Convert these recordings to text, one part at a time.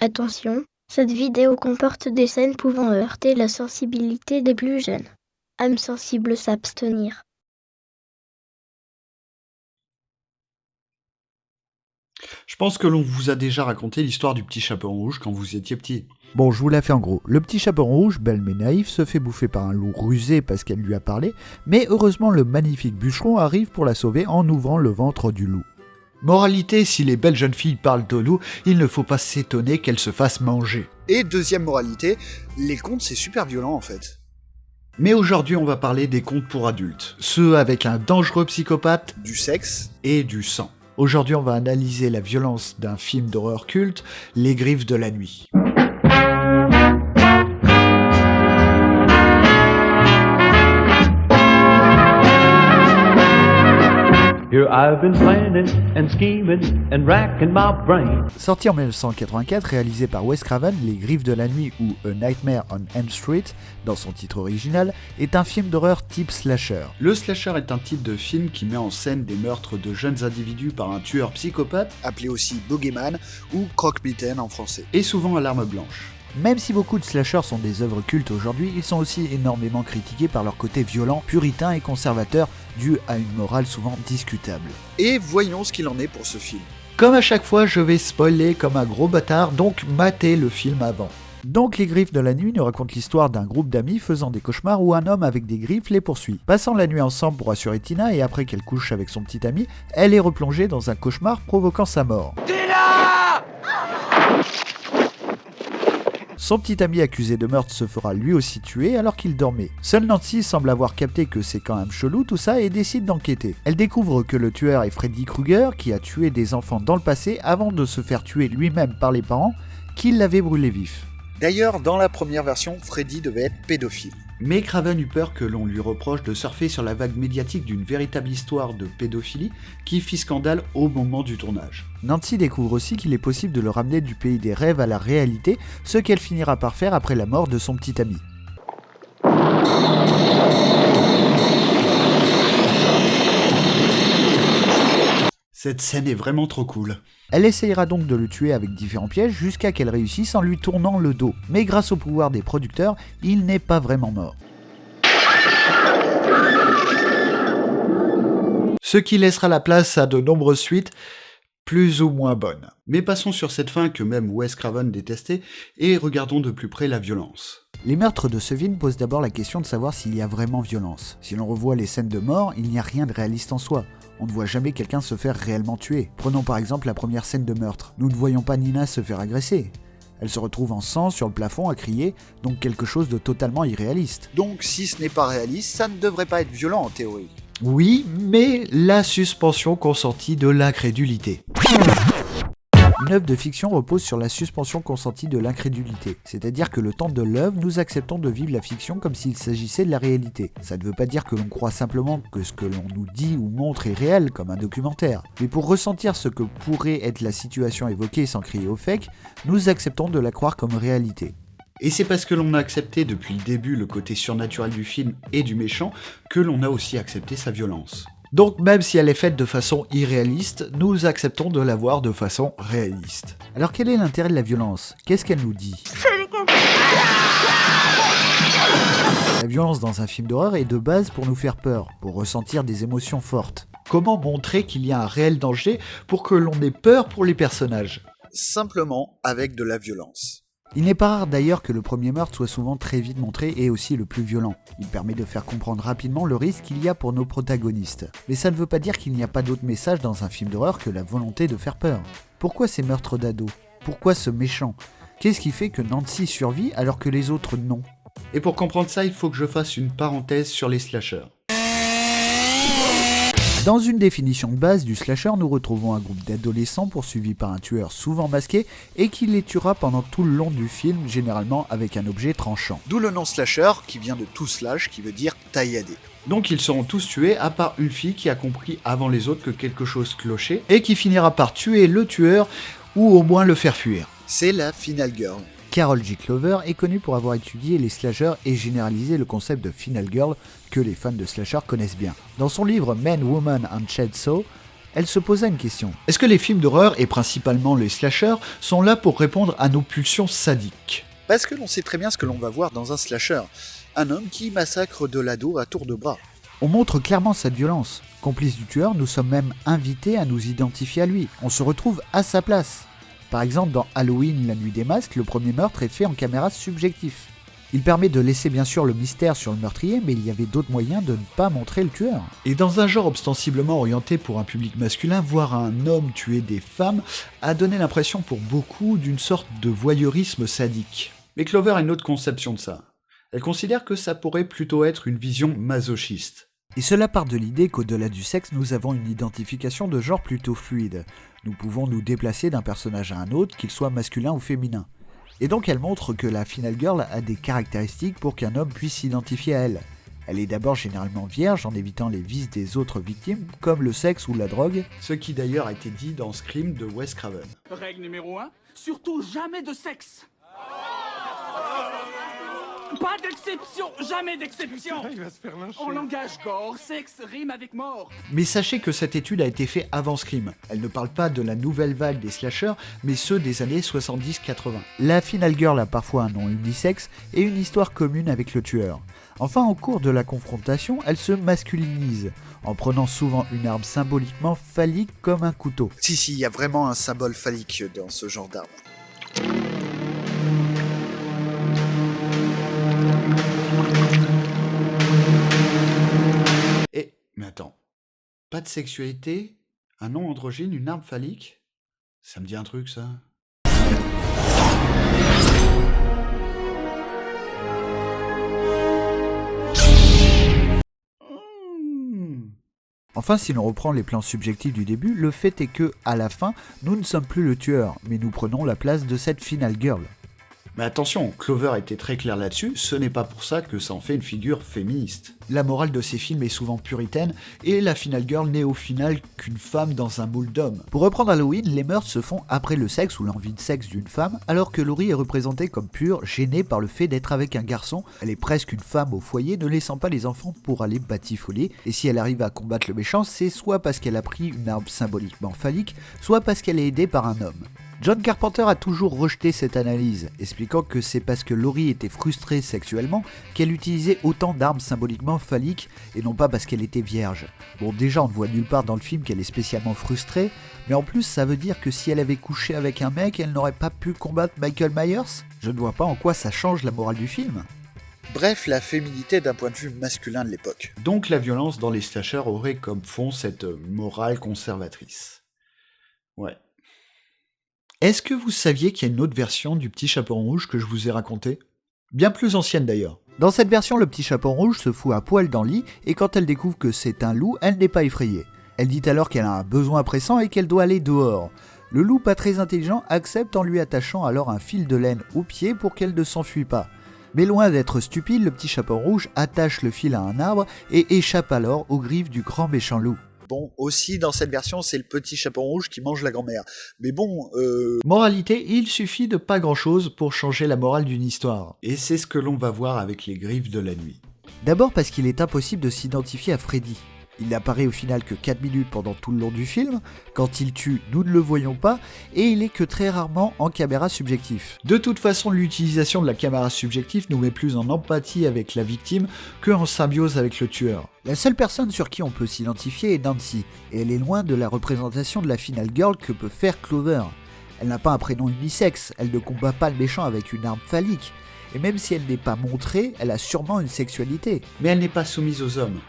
Attention, cette vidéo comporte des scènes pouvant heurter la sensibilité des plus jeunes. Âme sensible s'abstenir. Je pense que l'on vous a déjà raconté l'histoire du petit chaperon rouge quand vous étiez petit. Bon, je vous la fais en gros. Le petit chaperon rouge, belle mais naïf, se fait bouffer par un loup rusé parce qu'elle lui a parlé, mais heureusement le magnifique bûcheron arrive pour la sauver en ouvrant le ventre du loup. Moralité, si les belles jeunes filles parlent au loup, il ne faut pas s'étonner qu'elles se fassent manger. Et deuxième moralité, les contes c'est super violent en fait. Mais aujourd'hui on va parler des contes pour adultes, ceux avec un dangereux psychopathe, Du sexe, et du sang. Aujourd'hui on va analyser la violence d'un film d'horreur culte, Les Griffes de la Nuit. Here I've been planning and scheming and racking my brain. Sorti en 1984, réalisé par Wes Craven, Les Griffes de la Nuit ou A Nightmare on Elm Street, dans son titre original, est un film d'horreur type slasher. Le slasher est un type de film qui met en scène des meurtres de jeunes individus par un tueur psychopathe, appelé aussi Bogeyman ou Croque-Mitaine en français. et souvent à l'arme blanche. Même si beaucoup de slashers sont des œuvres cultes aujourd'hui, ils sont aussi énormément critiqués par leur côté violent, puritain et conservateur, dû à une morale souvent discutable. Et voyons ce qu'il en est pour ce film. Comme à chaque fois, je vais spoiler comme un gros bâtard, donc matez le film avant. Donc Les Griffes de la Nuit nous raconte l'histoire d'un groupe d'amis faisant des cauchemars où un homme avec des griffes les poursuit. Passant la nuit ensemble pour assurer Tina et après qu'elle couche avec son petit ami, elle est replongée dans un cauchemar provoquant sa mort. Son petit ami accusé de meurtre se fera lui aussi tuer alors qu'il dormait. Seule Nancy semble avoir capté que c'est quand même chelou tout ça et décide d'enquêter. Elle découvre que le tueur est Freddy Krueger qui a tué des enfants dans le passé avant de se faire tuer lui-même par les parents qui l'avaient brûlé vif. D'ailleurs, dans la première version, Freddy devait être pédophile. Mais Craven eut peur que l'on lui reproche de surfer sur la vague médiatique d'une véritable histoire de pédophilie qui fit scandale au moment du tournage. Nancy découvre aussi qu'il est possible de le ramener du pays des rêves à la réalité, ce qu'elle finira par faire après la mort de son petit ami. Cette scène est vraiment trop cool. Elle essayera donc de le tuer avec différents pièges jusqu'à qu'elle réussisse en lui tournant le dos. Mais grâce au pouvoir des producteurs, il n'est pas vraiment mort. Ce qui laissera la place à de nombreuses suites, plus ou moins bonnes. Mais passons sur cette fin que même Wes Craven détestait, et regardons de plus près la violence. Les meurtres de ce film posent d'abord la question de savoir s'il y a vraiment violence. Si l'on revoit les scènes de mort, il n'y a rien de réaliste en soi. On ne voit jamais quelqu'un se faire réellement tuer. Prenons par exemple la première scène de meurtre. Nous ne voyons pas Nina se faire agresser. Elle se retrouve en sang sur le plafond à crier, donc quelque chose de totalement irréaliste. Donc si ce n'est pas réaliste, ça ne devrait pas être violent en théorie. Oui, mais la suspension consentie de l'incrédulité. Une œuvre de fiction repose sur la suspension consentie de l'incrédulité, c'est-à-dire que le temps de l'œuvre, nous acceptons de vivre la fiction comme s'il s'agissait de la réalité. Ça ne veut pas dire que l'on croit simplement que ce que l'on nous dit ou montre est réel, comme un documentaire. Mais pour ressentir ce que pourrait être la situation évoquée sans crier au fake, nous acceptons de la croire comme réalité. Et c'est parce que l'on a accepté depuis le début le côté surnaturel du film et du méchant que l'on a aussi accepté sa violence. Donc même si elle est faite de façon irréaliste, nous acceptons de la voir de façon réaliste. Alors quel est l'intérêt de la violence ? Qu'est-ce qu'elle nous dit ? La violence dans un film d'horreur est de base pour nous faire peur, pour ressentir des émotions fortes. Comment montrer qu'il y a un réel danger pour que l'on ait peur pour les personnages ? Simplement avec de la violence. Il n'est pas rare d'ailleurs que le premier meurtre soit souvent très vite montré et aussi le plus violent. Il permet de faire comprendre rapidement le risque qu'il y a pour nos protagonistes. Mais ça ne veut pas dire qu'il n'y a pas d'autre message dans un film d'horreur que la volonté de faire peur. Pourquoi ces meurtres d'ados ? Pourquoi ce méchant ? Qu'est-ce qui fait que Nancy survit alors que les autres non ? Et pour comprendre ça, il faut que je fasse une parenthèse sur les slashers. Dans une définition de base du slasher, nous retrouvons un groupe d'adolescents poursuivis par un tueur souvent masqué et qui les tuera pendant tout le long du film, généralement avec un objet tranchant. D'où le nom slasher qui vient de tout slash qui veut dire tailladé. Donc ils seront tous tués à part une fille qui a compris avant les autres que quelque chose clochait et qui finira par tuer le tueur ou au moins le faire fuir. C'est la Final Girl. Carol J. Clover est connue pour avoir étudié les slashers et généralisé le concept de Final Girl que les fans de slasher connaissent bien. Dans son livre Men, Woman and Chainsaw, elle se posa une question. Est-ce que les films d'horreur, et principalement les slashers, sont là pour répondre à nos pulsions sadiques ? Parce que l'on sait très bien ce que l'on va voir dans un slasher. Un homme qui massacre de l'ado à tour de bras. On montre clairement cette violence. Complice du tueur, nous sommes même invités à nous identifier à lui. On se retrouve à sa place. Par exemple, dans Halloween, la nuit des masques, le premier meurtre est fait en caméra subjective. Il permet de laisser bien sûr le mystère sur le meurtrier, mais il y avait d'autres moyens de ne pas montrer le tueur. Et dans un genre ostensiblement orienté pour un public masculin, voir un homme tuer des femmes a donné l'impression pour beaucoup d'une sorte de voyeurisme sadique. Mais Clover a une autre conception de ça. Elle considère que ça pourrait plutôt être une vision masochiste. Et cela part de l'idée qu'au-delà du sexe, nous avons une identification de genre plutôt fluide. Nous pouvons nous déplacer d'un personnage à un autre, qu'il soit masculin ou féminin. Et donc elle montre que la Final Girl a des caractéristiques pour qu'un homme puisse s'identifier à elle. Elle est d'abord généralement vierge en évitant les vices des autres victimes, comme le sexe ou la drogue. Ce qui d'ailleurs a été dit dans Scream de Wes Craven. Règle numéro 1, surtout jamais de sexe. Pas d'exception, jamais d'exception. En langage gore, sexe rime avec mort. Mais sachez que cette étude a été faite avant Scream. Elle ne parle pas de la nouvelle vague des slashers, mais ceux des années 70-80. La Final Girl a parfois un nom unisexe et une histoire commune avec le tueur. Enfin, au cours de la confrontation, elle se masculinise, en prenant souvent une arme symboliquement phallique comme un couteau. Si, il y a vraiment un symbole phallique dans ce genre d'arme. Mais attends, pas de sexualité, un nom androgyne, une arme phallique ? Ça me dit un truc, ça. Enfin, si l'on reprend les plans subjectifs du début, le fait est que, à la fin, nous ne sommes plus le tueur, mais nous prenons la place de cette Final Girl. Mais attention, Clover était très clair là-dessus, ce n'est pas pour ça que ça en fait une figure féministe. La morale de ces films est souvent puritaine, et la Final Girl n'est au final qu'une femme dans un moule d'homme. Pour reprendre Halloween, les meurtres se font après le sexe ou l'envie de sexe d'une femme, alors que Laurie est représentée comme pure, gênée par le fait d'être avec un garçon. Elle est presque une femme au foyer, ne laissant pas les enfants pour aller batifoler, et si elle arrive à combattre le méchant, c'est soit parce qu'elle a pris une arme symboliquement phallique, soit parce qu'elle est aidée par un homme. John Carpenter a toujours rejeté cette analyse, expliquant que c'est parce que Laurie était frustrée sexuellement qu'elle utilisait autant d'armes symboliquement phalliques et non pas parce qu'elle était vierge. Bon, déjà on ne voit nulle part dans le film qu'elle est spécialement frustrée, mais en plus ça veut dire que si elle avait couché avec un mec, elle n'aurait pas pu combattre Michael Myers ? Je ne vois pas en quoi ça change la morale du film. Bref, la féminité d'un point de vue masculin de l'époque. Donc la violence dans les slashers aurait comme fond cette morale conservatrice. Ouais. Est-ce que vous saviez qu'il y a une autre version du Petit Chaperon Rouge que je vous ai raconté ? Bien plus ancienne d'ailleurs. Dans cette version, le Petit Chaperon Rouge se fout à poil dans le lit et quand elle découvre que c'est un loup, elle n'est pas effrayée. Elle dit alors qu'elle a un besoin pressant et qu'elle doit aller dehors. Le loup, pas très intelligent, accepte en lui attachant alors un fil de laine au pied pour qu'elle ne s'enfuit pas. Mais loin d'être stupide, le Petit Chaperon Rouge attache le fil à un arbre et échappe alors aux griffes du grand méchant loup. Bon, aussi dans cette version, c'est le Petit Chaperon Rouge qui mange la grand-mère. Mais bon, Moralité, il suffit de pas grand-chose pour changer la morale d'une histoire. Et c'est ce que l'on va voir avec les griffes de la nuit. D'abord parce qu'il est impossible de s'identifier à Freddy. Il n'apparaît au final que 4 minutes pendant tout le long du film, quand il tue, nous ne le voyons pas, et il est que très rarement en caméra subjective. De toute façon, l'utilisation de la caméra subjective nous met plus en empathie avec la victime que en symbiose avec le tueur. La seule personne sur qui on peut s'identifier est Nancy, et elle est loin de la représentation de la Final Girl que peut faire Clover. Elle n'a pas un prénom unisexe, elle ne combat pas le méchant avec une arme phallique, et même si elle n'est pas montrée, elle a sûrement une sexualité. Mais elle n'est pas soumise aux hommes.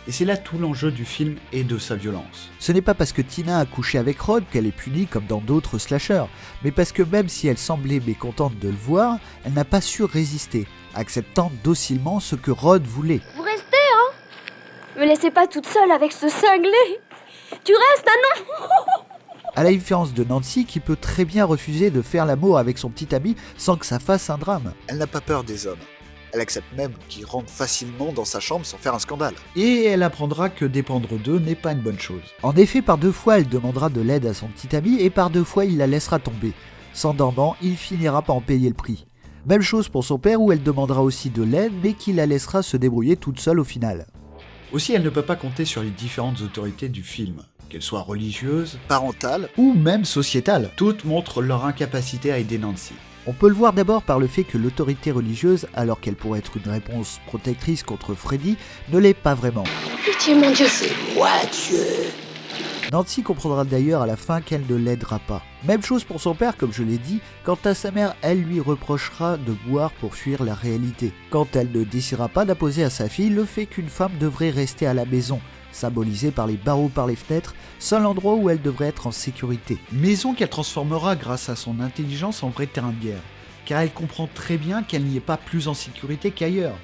Et c'est là tout l'enjeu du film et de sa violence. Ce n'est pas parce que Tina a couché avec Rod qu'elle est punie comme dans d'autres slashers, mais parce que même si elle semblait mécontente de le voir, elle n'a pas su résister, acceptant docilement ce que Rod voulait. Vous restez, hein ? Me laissez pas toute seule avec ce cinglé. Tu restes, ah non ? À la différence de Nancy qui peut très bien refuser de faire l'amour avec son petit ami sans que ça fasse un drame. elle n'a pas peur des hommes. Elle accepte même qu'ils rentrent facilement dans sa chambre sans faire un scandale. Et elle apprendra que dépendre d'eux n'est pas une bonne chose. En effet, par 2 fois, elle demandera de l'aide à son petit ami et par 2 fois, il la laissera tomber. S'endormant, il finira par en payer le prix. Même chose pour son père où elle demandera aussi de l'aide mais qui la laissera se débrouiller toute seule au final. Aussi, elle ne peut pas compter sur les différentes autorités du film. qu'elles soient religieuses Parentale, ou même sociétales. Toutes montrent leur incapacité à aider Nancy. On peut le voir d'abord par le fait que l'autorité religieuse, alors qu'elle pourrait être une réponse protectrice contre Freddy, ne l'est pas vraiment. Pitié, mon Dieu, c'est moi, Dieu. Nancy comprendra d'ailleurs à la fin qu'elle ne l'aidera pas. Même chose pour son père, comme je l'ai dit, quant à sa mère, elle lui reprochera de boire pour fuir la réalité, quand elle ne décidera pas d'imposer à sa fille le fait qu'une femme devrait rester à la maison, symbolisée par les barreaux par les fenêtres, seul endroit où elle devrait être en sécurité. Maison qu'elle transformera grâce à son intelligence en vrai terrain de guerre, car elle comprend très bien qu'elle n'y est pas plus en sécurité qu'ailleurs,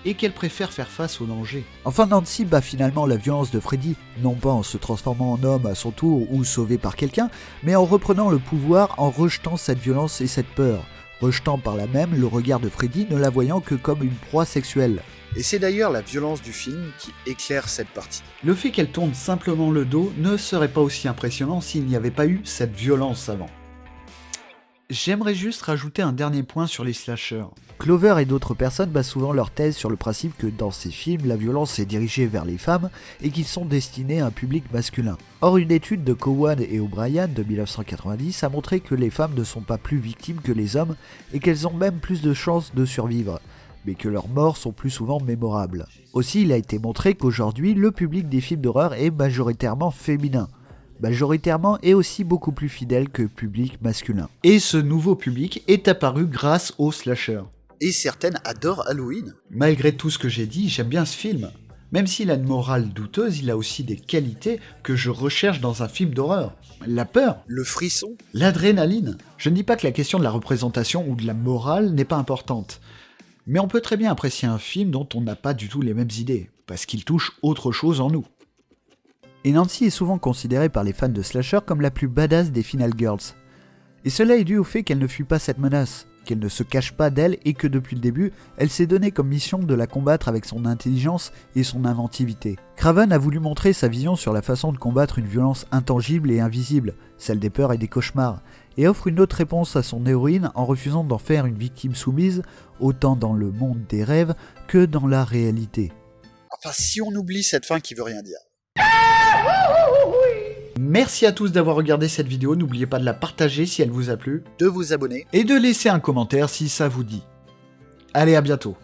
et qu'elle préfère faire face au danger. Enfin, Nancy bat finalement la violence de Freddy, non pas en se transformant en homme à son tour ou sauvé par quelqu'un, mais en reprenant le pouvoir en rejetant cette violence et cette peur, rejetant par là même le regard de Freddy, ne la voyant que comme une proie sexuelle. et c'est d'ailleurs la violence du film qui éclaire cette partie. Le fait qu'elle tourne simplement le dos ne serait pas aussi impressionnant s'il n'y avait pas eu cette violence avant. J'aimerais juste rajouter un dernier point sur les slashers. Clover et d'autres personnes basent souvent leur thèse sur le principe que dans ces films, la violence est dirigée vers les femmes et qu'ils sont destinés à un public masculin. Or, une étude de Cowan et O'Brien de 1990 a montré que les femmes ne sont pas plus victimes que les hommes et qu'elles ont même plus de chances de survivre, mais que leurs morts sont plus souvent mémorables. Aussi, il a été montré qu'aujourd'hui, le public des films d'horreur est majoritairement féminin. Majoritairement et aussi beaucoup plus fidèle que le public masculin. Et ce nouveau public est apparu grâce aux slashers. Et certaines adorent Halloween. Malgré tout ce que j'ai dit, j'aime bien ce film. Même s'il a une morale douteuse, il a aussi des qualités que je recherche dans un film d'horreur. La peur, Le frisson, l'adrénaline. Je ne dis pas que la question de la représentation ou de la morale n'est pas importante. Mais on peut très bien apprécier un film dont on n'a pas du tout les mêmes idées, parce qu'il touche autre chose en nous. Et Nancy est souvent considérée par les fans de slasher comme la plus badass des Final Girls. Et cela est dû au fait qu'elle ne fuit pas cette menace, qu'elle ne se cache pas d'elle et que depuis le début, elle s'est donné comme mission de la combattre avec son intelligence et son inventivité. Craven a voulu montrer sa vision sur la façon de combattre une violence intangible et invisible, celle des peurs et des cauchemars, et offre une autre réponse à son héroïne en refusant d'en faire une victime soumise, autant dans le monde des rêves que dans la réalité. enfin si on oublie cette fin qui veut rien dire. Merci à tous d'avoir regardé cette vidéo, n'oubliez pas de la partager si elle vous a plu, De vous abonner. et de laisser un commentaire si ça vous dit. Allez, à bientôt.